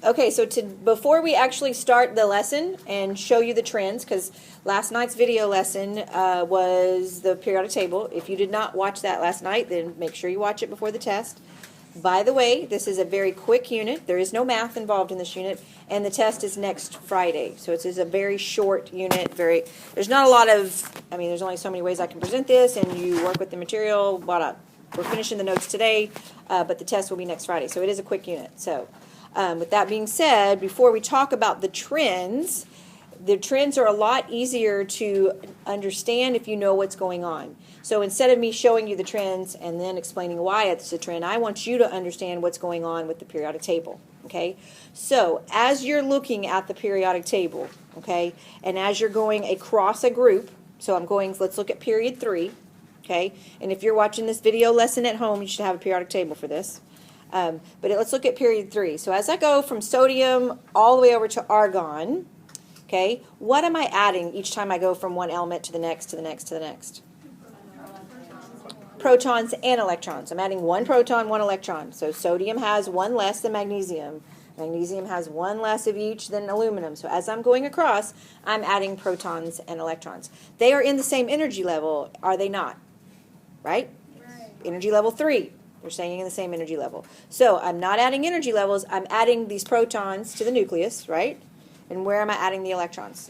Okay, so before we actually start the lesson and show you the trends, because last night's video lesson was the periodic table. If you did not watch that last night, then make sure you watch it before the test. By the way, this is a very quick unit. There is no math involved in this unit, and the test is next Friday. So it's a very short unit. There's not a lot of, there's only so many ways I can present this, and you work with the material, blah. We're finishing the notes today, but the test will be next Friday. So it is a quick unit. So with that being said, before we talk about the trends are a lot easier to understand if you know what's going on. So instead of me showing you the trends and then explaining why it's a trend, I want you to understand what's going on with the periodic table. Okay? So as you're looking at the periodic table, okay, and as you're going across a group, so let's look at period 3, okay? And if you're watching this video lesson at home, you should have a periodic table for this. But let's look at period 3. So as I go from sodium all the way over to argon, okay, what am I adding each time I go from one element to the next, to the next, to the next? Protons and electrons. I'm adding one proton, one electron. So sodium has one less than magnesium. Magnesium has one less of each than aluminum. So as I'm going across, I'm adding protons and electrons. They are in the same energy level, are they not? Right? Energy level 3. They're staying in the same energy level. So I'm not adding energy levels. I'm adding these protons to the nucleus, right? And where am I adding the electrons?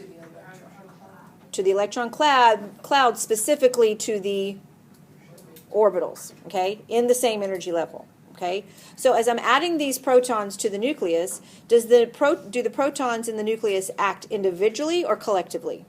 To the electron cloud, specifically to the orbitals, okay, in the same energy level, okay? So as I'm adding these protons to the nucleus, do the protons in the nucleus act individually or collectively?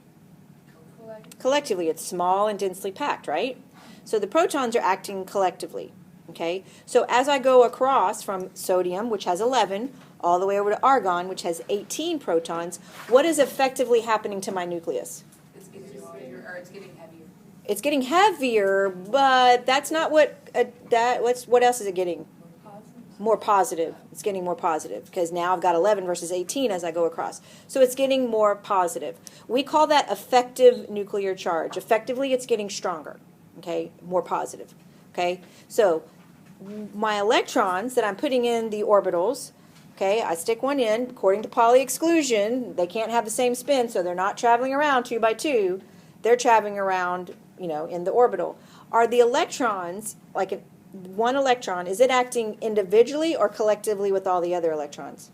Collectively. It's small and densely packed, right? So the protons are acting collectively, okay? So as I go across from sodium, which has 11, all the way over to argon, which has 18 protons, what is effectively happening to my nucleus? It's getting bigger, or it's getting heavier. It's getting heavier, but that's not what else is it getting? More positive. It's getting more positive because now I've got 11 versus 18 as I go across. So it's getting more positive. We call that effective nuclear charge. Effectively, it's getting stronger, okay, more positive, okay? So my electrons that I'm putting in the orbitals, okay, I stick one in. According to Pauli exclusion, they can't have the same spin, so they're not traveling around 2 by 2. They're traveling around, in the orbital. Are the electrons, like one electron, is it acting individually or collectively with all the other electrons?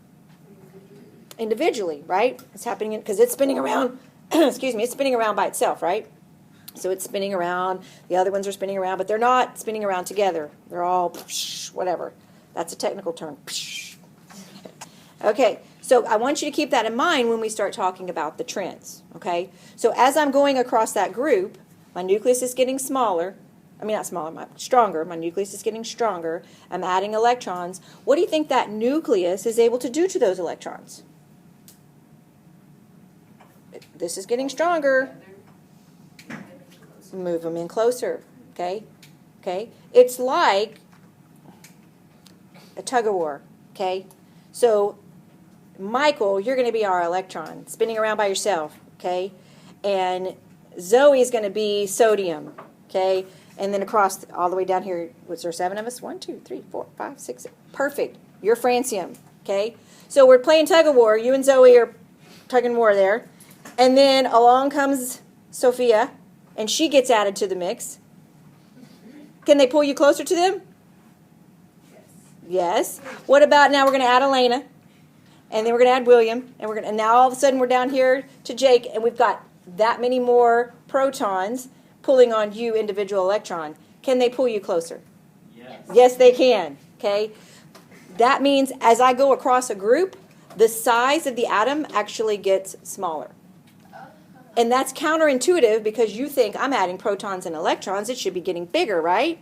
Individually, right? It's happening because it's spinning around, excuse me, it's spinning around by itself, right? So it's spinning around, the other ones are spinning around, but they're not spinning around together. They're all, whatever. That's a technical term. Okay, so I want you to keep that in mind when we start talking about the trends, okay? So as I'm going across that group, my nucleus is getting smaller. Not smaller, stronger. My nucleus is getting stronger. I'm adding electrons. What do you think that nucleus is able to do to those electrons? This is getting stronger. Move them in closer, okay? Okay? It's like a tug of war, okay? So Michael, you're going to be our electron, spinning around by yourself, okay? And Zoe is going to be sodium, okay? And then across, all the way down here, was there 7 of us? 1, 2, 3, 4, 5, 6, 7. Perfect. You're francium, okay? So we're playing tug of war. You and Zoe are tugging war there. And then along comes Sophia, and she gets added to the mix. Can they pull you closer to them? Yes. What about now we're going to add Elena? And then we're going to add William, and now all of a sudden we're down here to Jake, and we've got that many more protons pulling on you, individual electron. Can they pull you closer? Yes. Yes, they can. Okay. That means as I go across a group, the size of the atom actually gets smaller. And that's counterintuitive because you think I'm adding protons and electrons. It should be getting bigger, right?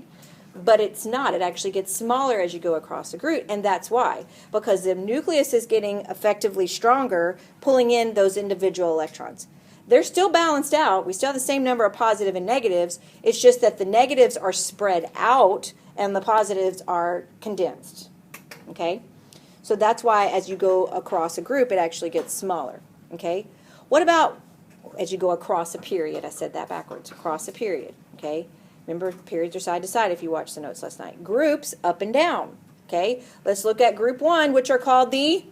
But it's not. It actually gets smaller as you go across the group, and that's why. Because the nucleus is getting effectively stronger, pulling in those individual electrons. They're still balanced out. We still have the same number of positive and negatives. It's just that the negatives are spread out and the positives are condensed. Okay? So that's why as you go across a group, it actually gets smaller. Okay? What about as you go across a period? I said that backwards. Across a period. Okay? Remember, periods are side to side if you watched the notes last night. Groups, up and down. Okay? Let's look at group 1, which are called the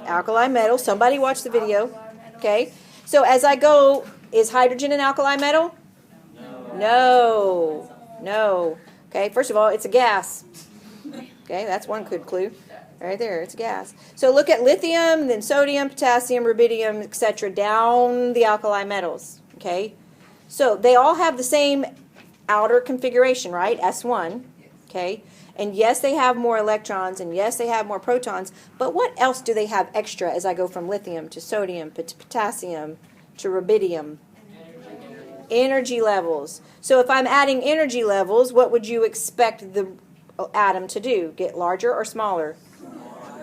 Alkali metal. Somebody watch the video. Okay. So as I go, is hydrogen an alkali metal? No. No. Okay. First of all, it's a gas. Okay. That's one good clue. Right there. It's a gas. So look at lithium, then sodium, potassium, rubidium, etc. down the alkali metals. Okay. So they all have the same outer configuration, right? S1. Okay. And yes, they have more electrons, and yes, they have more protons, but what else do they have extra as I go from lithium to sodium to potassium to rubidium? Energy levels. So if I'm adding energy levels, what would you expect the atom to do? Get larger or smaller?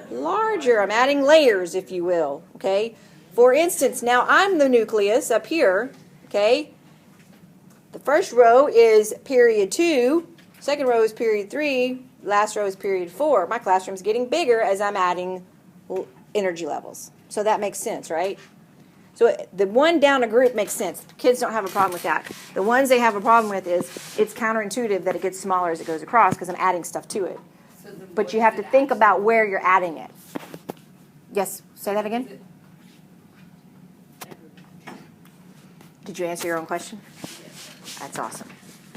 Larger. I'm adding layers, if you will. Okay. For instance, now I'm the nucleus up here. Okay. The first row is period 2. Second row is period 3. Last row is period 4. My classroom's getting bigger as I'm adding energy levels. So that makes sense, right? So the one down a group makes sense. Kids don't have a problem with that. The ones they have a problem with is it's counterintuitive that it gets smaller as it goes across because I'm adding stuff to it. But you have to think about where you're adding it. Yes, say that again. Did you answer your own question? That's awesome.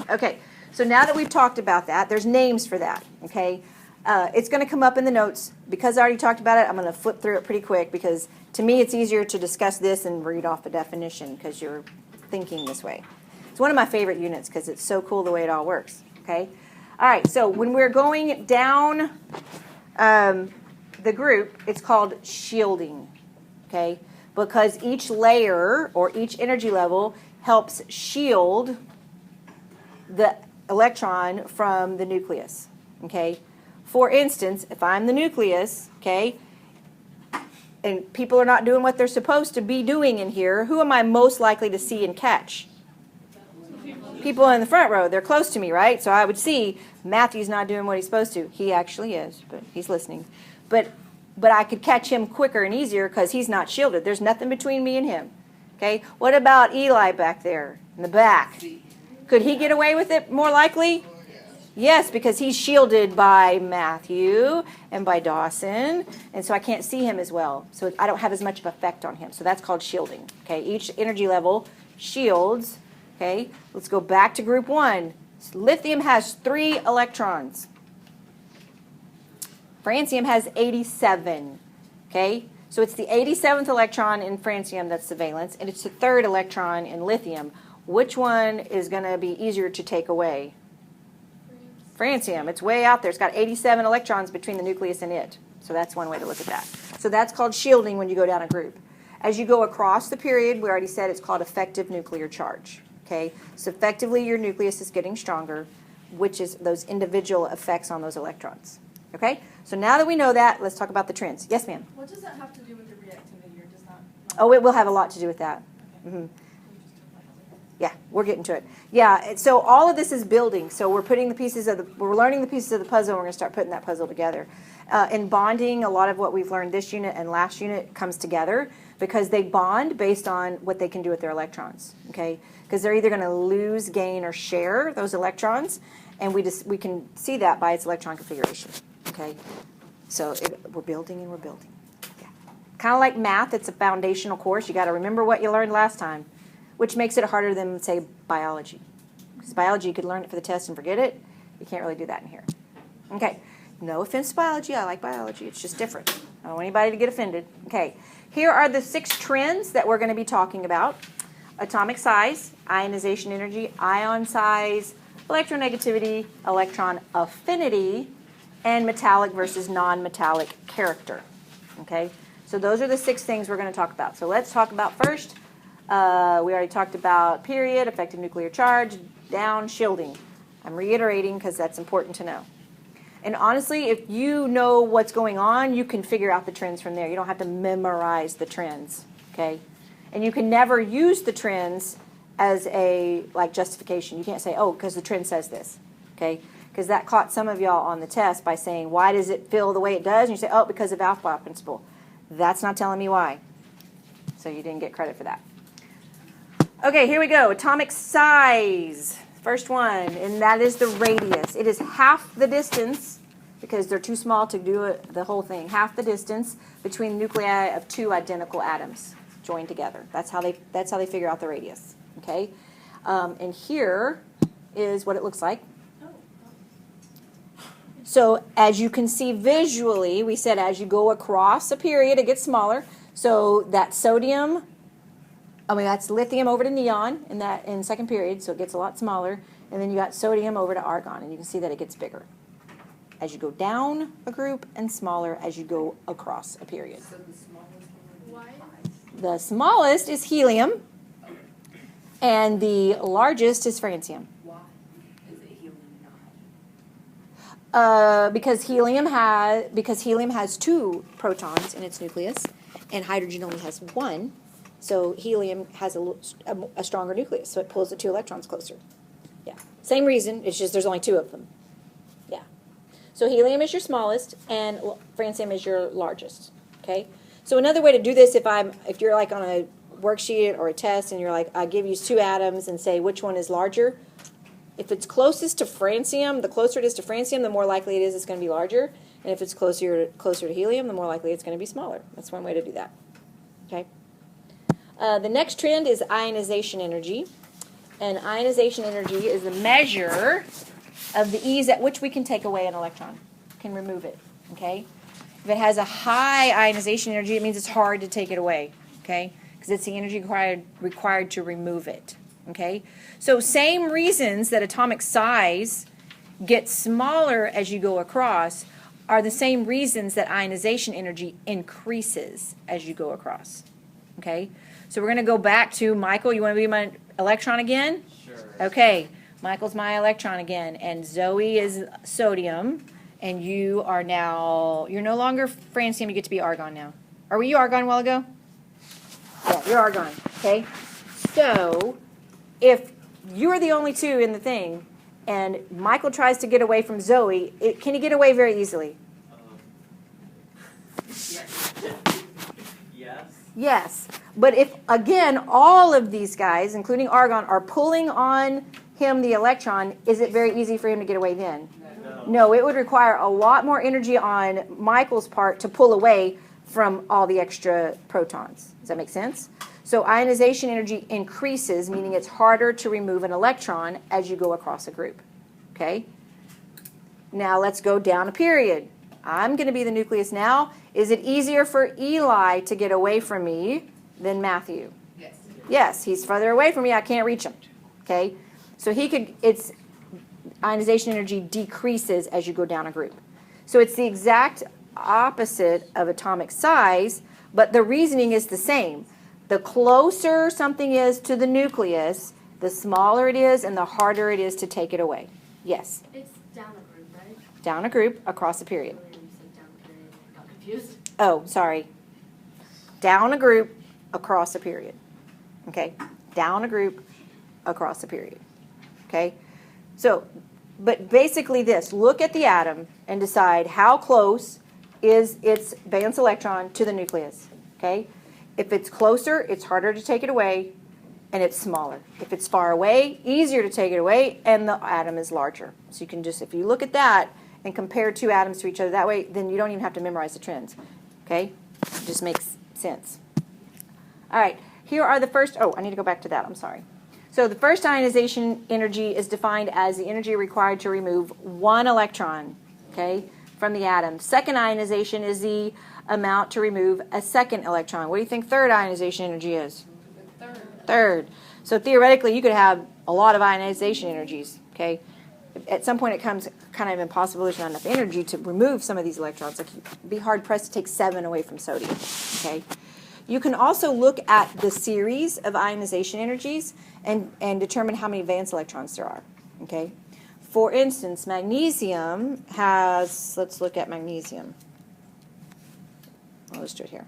Okay. So now that we've talked about that, there's names for that, okay? It's going to come up in the notes. Because I already talked about it, I'm going to flip through it pretty quick because to me it's easier to discuss this and read off a definition because you're thinking this way. It's one of my favorite units because it's so cool the way it all works, okay? All right, so when we're going down the group, it's called shielding, okay? Because each layer or each energy level helps shield the electron from the nucleus, okay? For instance, if I'm the nucleus, okay, and people are not doing what they're supposed to be doing in here, who am I most likely to see and catch? People in the front row. They're close to me, right? So I would see Matthew's not doing what he's supposed to. He actually is, but he's listening. But I could catch him quicker and easier because he's not shielded. There's nothing between me and him, okay? What about Eli back there in the back? Could he get away with it more likely? Yes, because he's shielded by Matthew and by Dawson, and so I can't see him as well. So I don't have as much of effect on him. So that's called shielding. Okay, each energy level shields. Okay, let's go back to group 1. Lithium has 3 electrons. Francium has 87. Okay, so it's the 87th electron in francium that's the valence, and it's the 3rd electron in lithium. Which one is going to be easier to take away? Francium. It's way out there. It's got 87 electrons between the nucleus and it. So that's one way to look at that. So that's called shielding when you go down a group. As you go across the period, we already said it's called effective nuclear charge. Okay? So effectively your nucleus is getting stronger, which is those individual effects on those electrons. Okay? So now that we know that, let's talk about the trends. Yes, ma'am? What does that have to do with the reactivity, or does not? Oh, it will have a lot to do with that. Okay. Mm-hmm. Yeah, we're getting to it. Yeah, so all of this is building. So we're putting the pieces of we're learning the pieces of the puzzle, and we're going to start putting that puzzle together. In bonding, a lot of what we've learned this unit and last unit comes together because they bond based on what they can do with their electrons, okay? Because they're either going to lose, gain, or share those electrons, and we can see that by its electron configuration, okay? So we're building and we're building. Yeah. Kind of like math, it's a foundational course. You got to remember what you learned last time, which makes it harder than, say, biology. Because biology, you could learn it for the test and forget it. You can't really do that in here. Okay. No offense to biology. I like biology. It's just different. I don't want anybody to get offended. Okay. Here are the 6 trends that we're going to be talking about. Atomic size, ionization energy, ion size, electronegativity, electron affinity, and metallic versus non-metallic character. Okay. So those are the 6 things we're going to talk about. So let's talk about first. We already talked about period, effective nuclear charge, down, shielding. I'm reiterating because that's important to know. And honestly, if you know what's going on, you can figure out the trends from there. You don't have to memorize the trends, okay? And you can never use the trends as a justification. You can't say, oh, because the trend says this, okay? Because that caught some of y'all on the test by saying, why does it feel the way it does? And you say, oh, because of Aufbau principle. That's not telling me why. So you didn't get credit for that. Okay, here we go. Atomic size. First one, and that is the radius. It is half the distance because they're too small to do it, the whole thing. Half the distance between the nuclei of two identical atoms joined together. That's how they figure out the radius. Okay, and here is what it looks like. So as you can see visually, we said as you go across a period, it gets smaller. So that sodium, that's lithium over to neon in second period, so it gets a lot smaller. And then you got sodium over to argon, and you can see that it gets bigger as you go down a group and smaller as you go across a period. So the smallest one. Why? The smallest is helium, and the largest is francium. Why is it helium not? Because helium has two protons in its nucleus, and hydrogen only has one. So helium has a stronger nucleus, so it pulls the two electrons closer. Yeah, same reason. It's just there's only two of them. Yeah. So helium is your smallest, and francium is your largest. Okay. So another way to do this, if you're like on a worksheet or a test, and you're like, I give you two atoms and say which one is larger. If it's closest to francium, the closer it is to francium, the more likely it is it's going to be larger. And if it's closer to helium, the more likely it's going to be smaller. That's one way to do that. Okay. The next trend is ionization energy. And ionization energy is the measure of the ease at which we can take away an electron, can remove it. Okay. If it has a high ionization energy, it means it's hard to take it away. Okay. Because it's the energy required to remove it. Okay? So same reasons that atomic size gets smaller as you go across are the same reasons that ionization energy increases as you go across. Okay? So we're going to go back to Michael. You want to be my electron again? Sure. Okay. Michael's my electron again. And Zoe is sodium. And you're no longer francium. You get to be argon now. Were you argon a while ago? Yeah, you're argon. Okay? So if you're the only two in the thing, and Michael tries to get away from Zoe, can he get away very easily? Yes. Yes. But if, again, all of these guys, including argon, are pulling on him, the electron, is it very easy for him to get away then? No, it would require a lot more energy on Michael's part to pull away from all the extra protons. Does that make sense? So ionization energy increases, meaning it's harder to remove an electron as you go across a group. Okay? Now let's go down a period. I'm going to be the nucleus now. Is it easier for Eli to get away from me than Matthew? Yes. Yes, he's further away from me. I can't reach him. Okay? So its ionization energy decreases as you go down a group. So it's the exact opposite of atomic size, but the reasoning is the same. The closer something is to the nucleus, the smaller it is and the harder it is to take it away. Yes? It's down a group, right? Down a group, across a period. Earlier you said down a period, I got confused. Oh, sorry. Down a group, across a period. Okay? Down a group, across a period. Okay? So, but basically this, look at the atom and decide how close is its valence electron to the nucleus. Okay? If it's closer, it's harder to take it away, and it's smaller. If it's far away, easier to take it away, and the atom is larger. So you can just, if you look at that and compare two atoms to each other that way, then you don't even have to memorize the trends. Okay? It just makes sense. All right. Here are the first, I need to go back to that. I'm sorry. So the first ionization energy is defined as the energy required to remove one electron, okay, from the atom. Second ionization is the amount to remove a second electron. What do you think third ionization energy is? Third. So theoretically, you could have a lot of ionization energies, okay? At some point, it becomes kind of impossible. There's not enough energy to remove some of these electrons. Like you'd be hard-pressed to take 7 away from sodium, okay? You can also look at the series of ionization energies and determine how many valence electrons there are, okay? For instance, magnesium has, let's look at magnesium. I'll just do it here.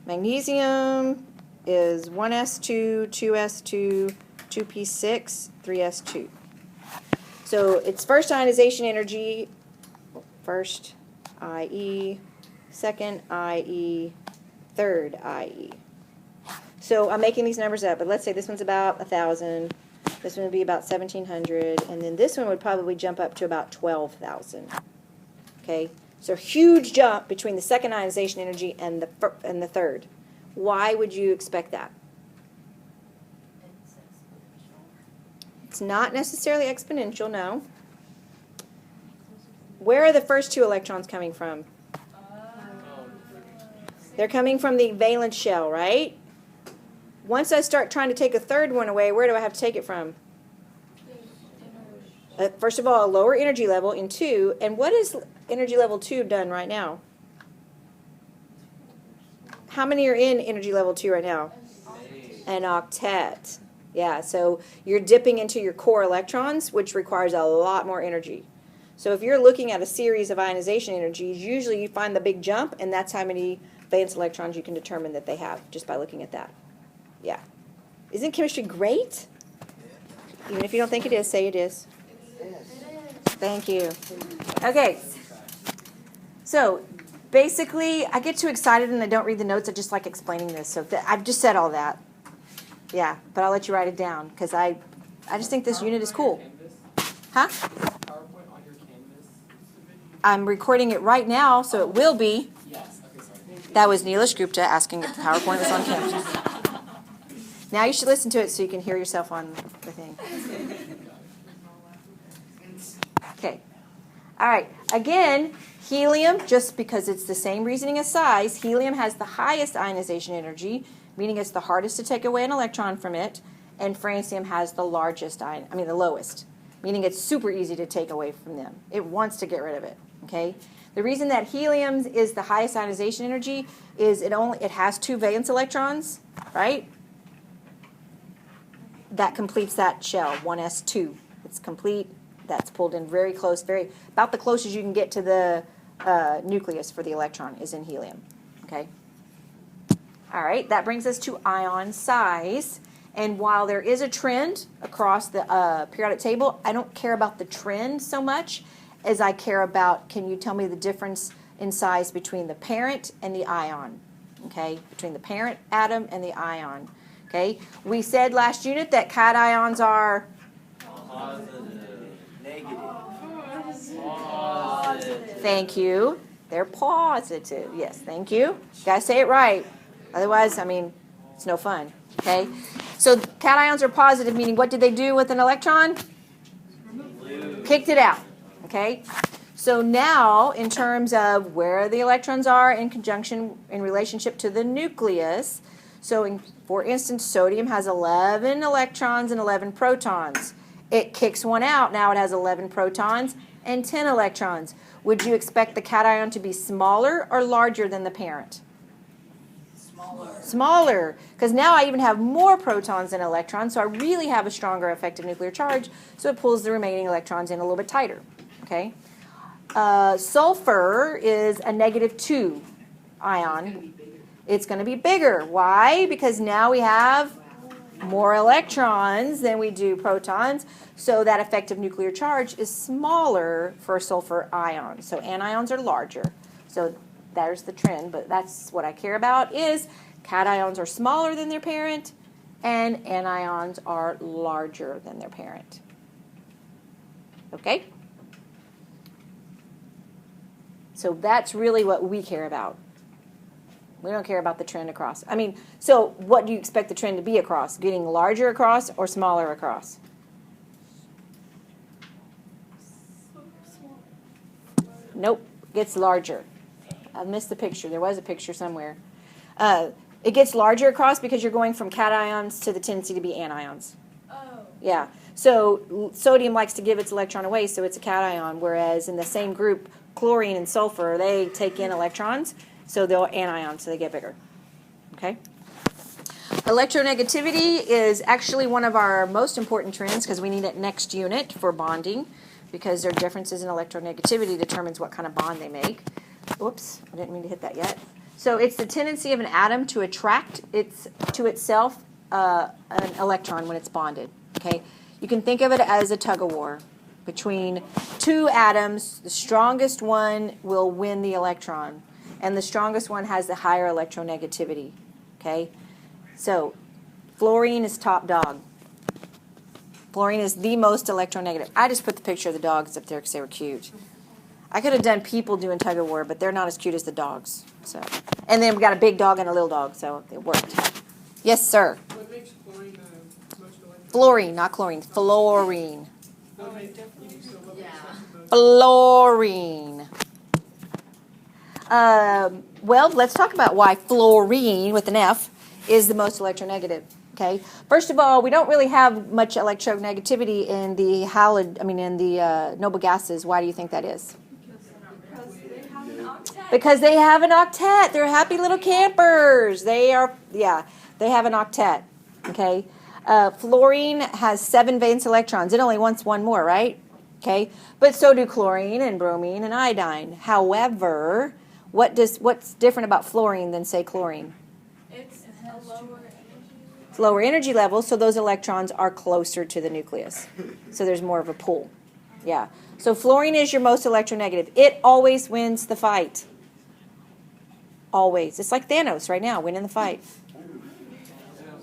Magnesium is 1s2, 2s2, 2p6, 3s2. So its first ionization energy, first IE, second IE, third IE. So I'm making these numbers up, but let's say this one's about 1,000, This one would be about 1,700, and then this one would probably jump up to about 12,000. Okay, so huge jump between the second ionization energy and the third. Why would you expect that? It's exponential. It's not necessarily exponential, no. Where are the first two electrons coming from? They're coming from the valence shell, right? Once I start trying to take a third one away, where do I have to take it from? First of all, a lower energy level in 2. And what is energy level 2 done right now? How many are in energy level 2 right now? An octet. Yeah, so you're dipping into your core electrons, which requires a lot more energy. So if you're looking at a series of ionization energies, usually you find the big jump, and that's how many valence electrons you can determine that they have just by looking at that. Yeah. Isn't chemistry great? Even if you don't think it is, say it is. Thank you. Okay. So basically, I get too excited and I don't read the notes. I just like explaining this. So I've just said all that. Yeah, but I'll let you write it down because I just think this unit is cool. Huh? PowerPoint on your Canvas? I'm recording it right now, so it will be. Yes. Okay, sorry. That was Neelish Gupta asking if the PowerPoint was on campus. Now you should listen to it so you can hear yourself on the thing. Okay. All right. Again, helium, just because it's the same reasoning as size, helium has the highest ionization energy, meaning it's the hardest to take away an electron from it, and francium has the the lowest, meaning it's super easy to take away from them. It wants to get rid of it. Okay. The reason that helium is the highest ionization energy is it has 2 valence electrons, right? That completes that shell, 1s2. It's complete. That's pulled in very close, about the closest you can get to the nucleus for the electron is in helium. Okay. All right. That brings us to ion size. And while there is a trend across the periodic table, I don't care about the trend so much as I care about, can you tell me the difference in size between the parent and the ion? Okay. Between the parent atom and the ion. Okay. We said last unit that cations are Positive. Negative. Thank you. They're positive. Yes, thank you. You gotta say it right. Otherwise, it's no fun. Okay? So cations are positive, meaning what did they do with an electron? Kicked it out. Okay? So now, in terms of where the electrons are in relationship to the nucleus, for instance, sodium has 11 electrons and 11 protons. It kicks one out. Now it has 11 protons and 10 electrons. Would you expect the cation to be smaller or larger than the parent? Smaller. Because now I even have more protons than electrons, so I really have a stronger effective nuclear charge, so it pulls the remaining electrons in a little bit tighter. Okay. Sulfur is a -2 ion. It's going to be bigger. Why? Because now we have more electrons than we do protons, so that effective nuclear charge is smaller for sulfur ions. So anions are larger. So there's the trend, but that's what I care about is cations are smaller than their parent and anions are larger than their parent. Okay? So that's really what we care about. We don't care about the trend across. So what do you expect the trend to be across? Getting larger across or smaller across? Nope, gets larger. I missed the picture. There was a picture somewhere. It gets larger across because you're going from cations to the tendency to be anions. Oh. Yeah. So sodium likes to give its electron away, so it's a cation, whereas in the same group, chlorine and sulfur, they take in electrons. So they'll anion, so they get bigger. Okay? Electronegativity is actually one of our most important trends because we need it next unit for bonding because their differences in electronegativity determines what kind of bond they make. Oops, I didn't mean to hit that yet. So it's the tendency of an atom to attract to itself an electron when it's bonded. Okay? You can think of it as a tug-of-war between 2 atoms. The strongest one will win the electron. And the strongest one has the higher electronegativity. Okay? So, fluorine is top dog. Fluorine is the most electronegative. I just put the picture of the dogs up there because they were cute. I could have done people doing tug of war, but they're not as cute as the dogs. So, and then we got a big dog and a little dog, so it worked. Yes, sir. What makes fluorine most electronegative? Fluorine, not chlorine. Fluorine. What makes you so what makes that the most Fluorine. Well, let's talk about why fluorine with an F is the most electronegative. Okay. First of all, we don't really have much electronegativity in the noble gases. Why do you think that is? Because they have an octet. They're happy little campers. They have an octet. Okay. Fluorine has 7 valence electrons. It only wants 1 more, right? Okay. But so do chlorine and bromine and iodine. However, what's different about fluorine than, say, chlorine? It's a lower energy. It's lower energy level, so those electrons are closer to the nucleus. So there's more of a pull. Yeah. So fluorine is your most electronegative. It always wins the fight. Always. It's like Thanos right now, winning the fight.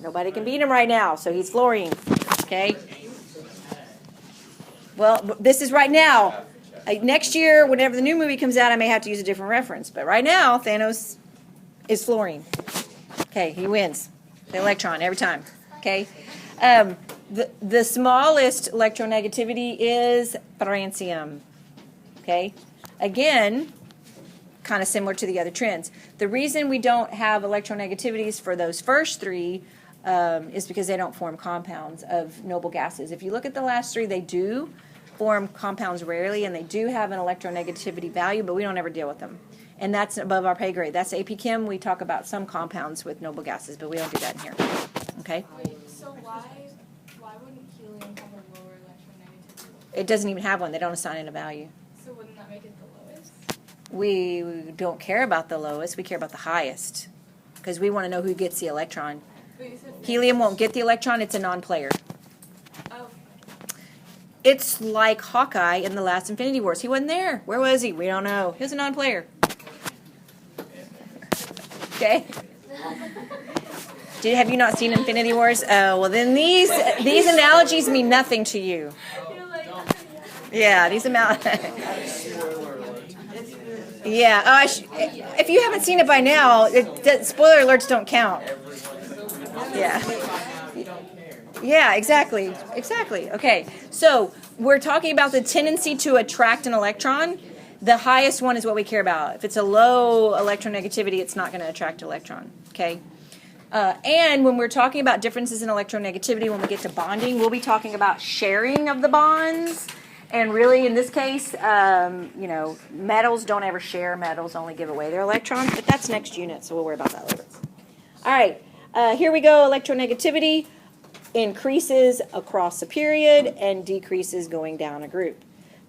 Nobody can beat him right now, so he's fluorine. Okay? Well, this is right now. Next year, whenever the new movie comes out, I may have to use a different reference. But right now, Thanos is fluorine. Okay, he wins. The electron every time. Okay? The smallest electronegativity is francium. Okay? Again, kind of similar to the other trends. The reason we don't have electronegativities for those first 3 is because they don't form compounds of noble gases. If you look at the last 3, they do form compounds rarely, and they do have an electronegativity value, but we don't ever deal with them. And that's above our pay grade. That's AP Chem. We talk about some compounds with noble gases, but we don't do that in here. Okay? Wait, so why wouldn't helium have a lower electronegativity? It doesn't even have one. They don't assign it a value. So wouldn't that make it the lowest? We don't care about the lowest. We care about the highest because we want to know who gets the electron. But you said Helium won't get the electron. It's a non-player. Oh, It's like Hawkeye in the last Infinity Wars. He wasn't there. Where was he? We don't know. He was a non-player. Okay? Have you not seen Infinity Wars? Oh, well then these analogies mean nothing to you. you're like, Yeah, these analogies. Yeah. If you haven't seen it by now, spoiler alerts don't count. Yeah. Yeah, exactly. Exactly. Okay. So we're talking about the tendency to attract an electron. The highest one is what we care about. If it's a low electronegativity, it's not going to attract an electron. Okay. And when we're talking about differences in electronegativity, when we get to bonding, we'll be talking about sharing of the bonds. And really, in this case, metals don't ever share. Metals only give away their electrons. But that's next unit, so we'll worry about that later. All right. Here we go. Electronegativity increases across a period and decreases going down a group.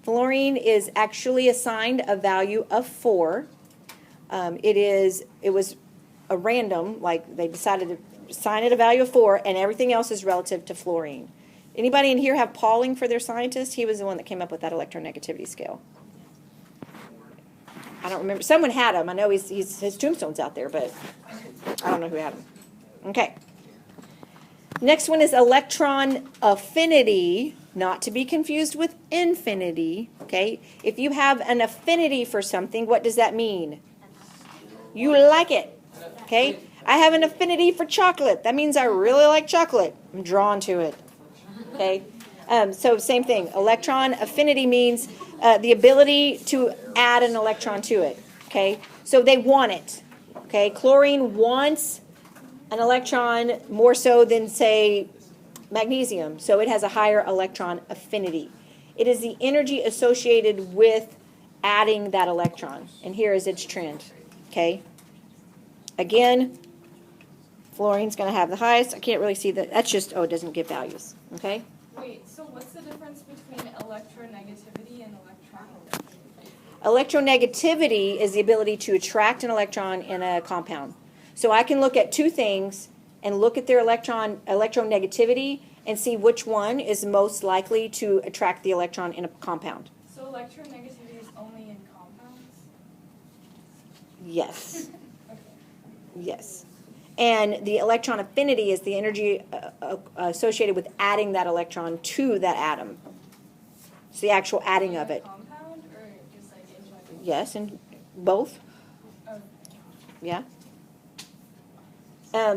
Fluorine is actually assigned a value of 4. It was a random, like they decided to assign it a value of 4, and everything else is relative to fluorine. Anybody in here have Pauling for their scientist? He was the one that came up with that electronegativity scale. I don't remember. Someone had him. I know his tombstone's out there, but I don't know who had him. Okay. Next one is electron affinity, not to be confused with infinity. Okay. If you have an affinity for something, what does that mean? You like it. Okay. I have an affinity for chocolate. That means I really like chocolate. I'm drawn to it. Okay. So same thing. Electron affinity means the ability to add an electron to it. Okay. So they want it. Okay. Chlorine wants an electron more so than, say, magnesium. So it has a higher electron affinity. It is the energy associated with adding that electron. And here is its trend. Okay. Again, fluorine's going to have the highest. I can't really see that. That's just, it doesn't give values. Okay. wait, so what's the difference between electronegativity and electronegativity? Electronegativity is the ability to attract an electron in a compound. So I can look at 2 things and look at their electronegativity and see which one is most likely to attract the electron in a compound. So electronegativity is only in compounds? Yes. Okay. Yes. And the electron affinity is the energy associated with adding that electron to that atom. It's the actual adding of it. Compound or just like in general? Yes, and both. Oh. Yeah.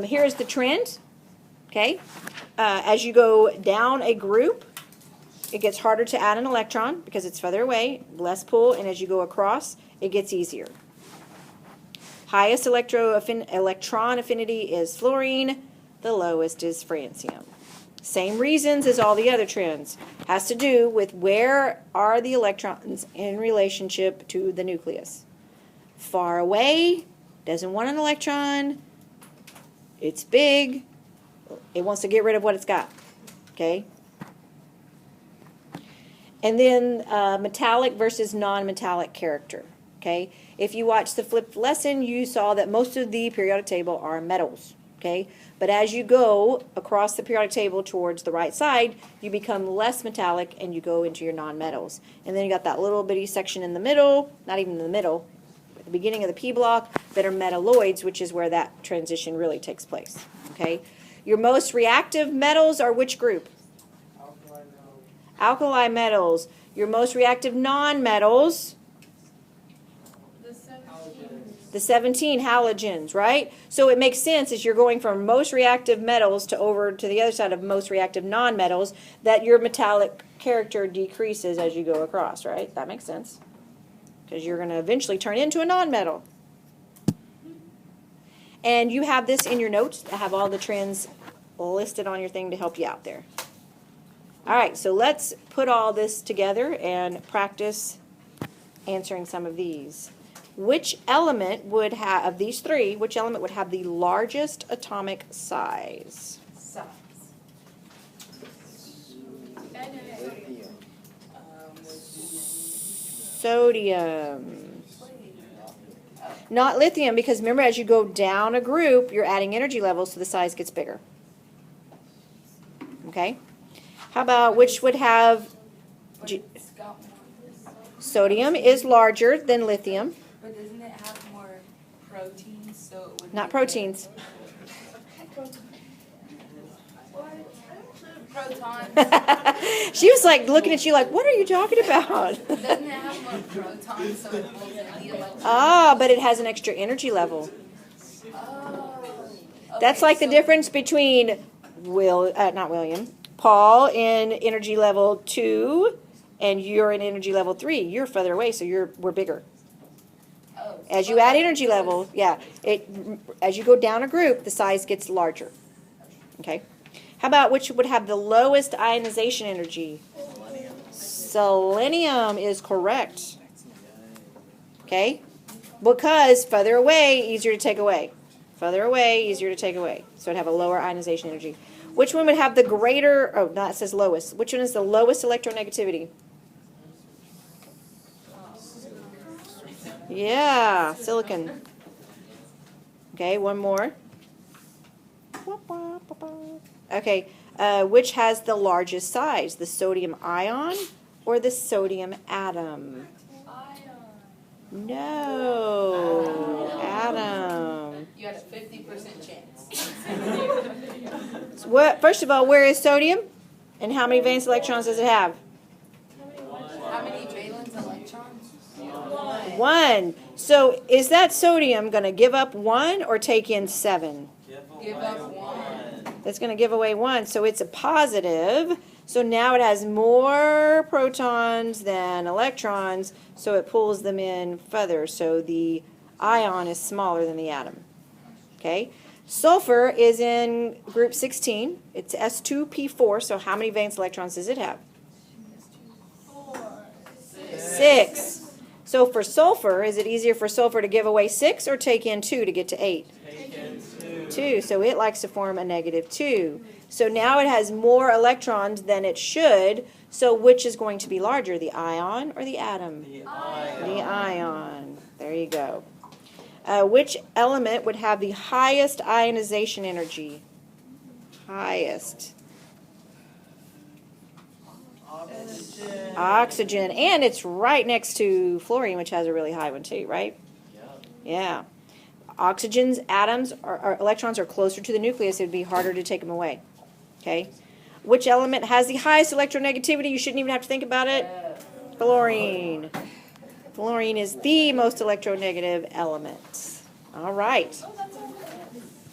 Here's the trend. Okay. As you go down a group, it gets harder to add an electron because it's further away, less pull, and as you go across, it gets easier. Highest electron affinity is fluorine. The lowest is francium. Same reasons as all the other trends. Has to do with where are the electrons in relationship to the nucleus. Far away, doesn't want an electron. It's big. It wants to get rid of what it's got. Okay? And then metallic versus non-metallic character. Okay? If you watched the flipped lesson, you saw that most of the periodic table are metals. Okay? But as you go across the periodic table towards the right side, you become less metallic and you go into your non-metals. And then you got that little bitty section in the middle, not even in the middle, at the beginning of the P block, that are metalloids, which is where that transition really takes place. Okay? Your most reactive metals are which group? Alkali metals. Alkali metals. Your most reactive non-metals, The 17. the 17 halogens, right? So it makes sense as you're going from most reactive metals to over to the other side of most reactive non-metals that your metallic character decreases as you go across, right? That makes sense. Because you're going to eventually turn into a non-metal. And you have this in your notes. I have all the trends listed on your thing to help you out there. All right, so let's put all this together and practice answering some of these. Which element would have, of these three, which element would have the largest atomic size? Sodium. Not lithium, because remember, as you go down a group, you're adding energy levels, so the size gets bigger. Okay? How about which would have... Sodium is larger than lithium. But doesn't it have more proteins? So it would Not be proteins. protons. She was like looking at you like, what are you talking about? Doesn't it have more protons? So it pulls in the electrons. Ah, but it has an extra energy level. Oh. That's Okay, like the so- difference between not William, Paul in energy level 2 and you're in energy level 3. You're further away, so we're bigger. Oh, As you but add like energy it was- level, yeah, as you go down a group, the size gets larger. Okay? How about which would have the lowest ionization energy? Selenium is correct. Okay? Because further away, easier to take away. Further away, easier to take away. So it'd have a lower ionization energy. Which one would have the greater, oh, no, it says lowest. Which one is the lowest electronegativity? Yeah, silicon. Okay, one more. Okay, which has the largest size? The sodium ion or the sodium atom? No, atom. You had a 50% chance. So what? First of all, where is sodium? And how many valence electrons does it have? How many valence electrons? 1. So is that sodium going to give up 1 or take in 7? Give up 1. It's going to give away 1. So it's a positive. So now it has more protons than electrons, so it pulls them in further. So the ion is smaller than the atom. Okay? Sulfur is in group 16. It's S2P4, so how many valence electrons does it have? 6. So for sulfur, is it easier for sulfur to give away 6 or take in 2 to get to 8? Take in 2. 2. So it likes to form a negative 2. So now it has more electrons than it should. So which is going to be larger, the ion or the atom? The ion. The ion. There you go. Which element would have the highest ionization energy? Highest. Oxygen. Oxygen. And it's right next to fluorine, which has a really high one too, right? Yep. Yeah. Oxygen's atoms or electrons are closer to the nucleus. It would be harder to take them away. Okay. Which element has the highest electronegativity? You shouldn't even have to think about it. Fluorine. Fluorine is the most electronegative element. All right. Oh, that's all.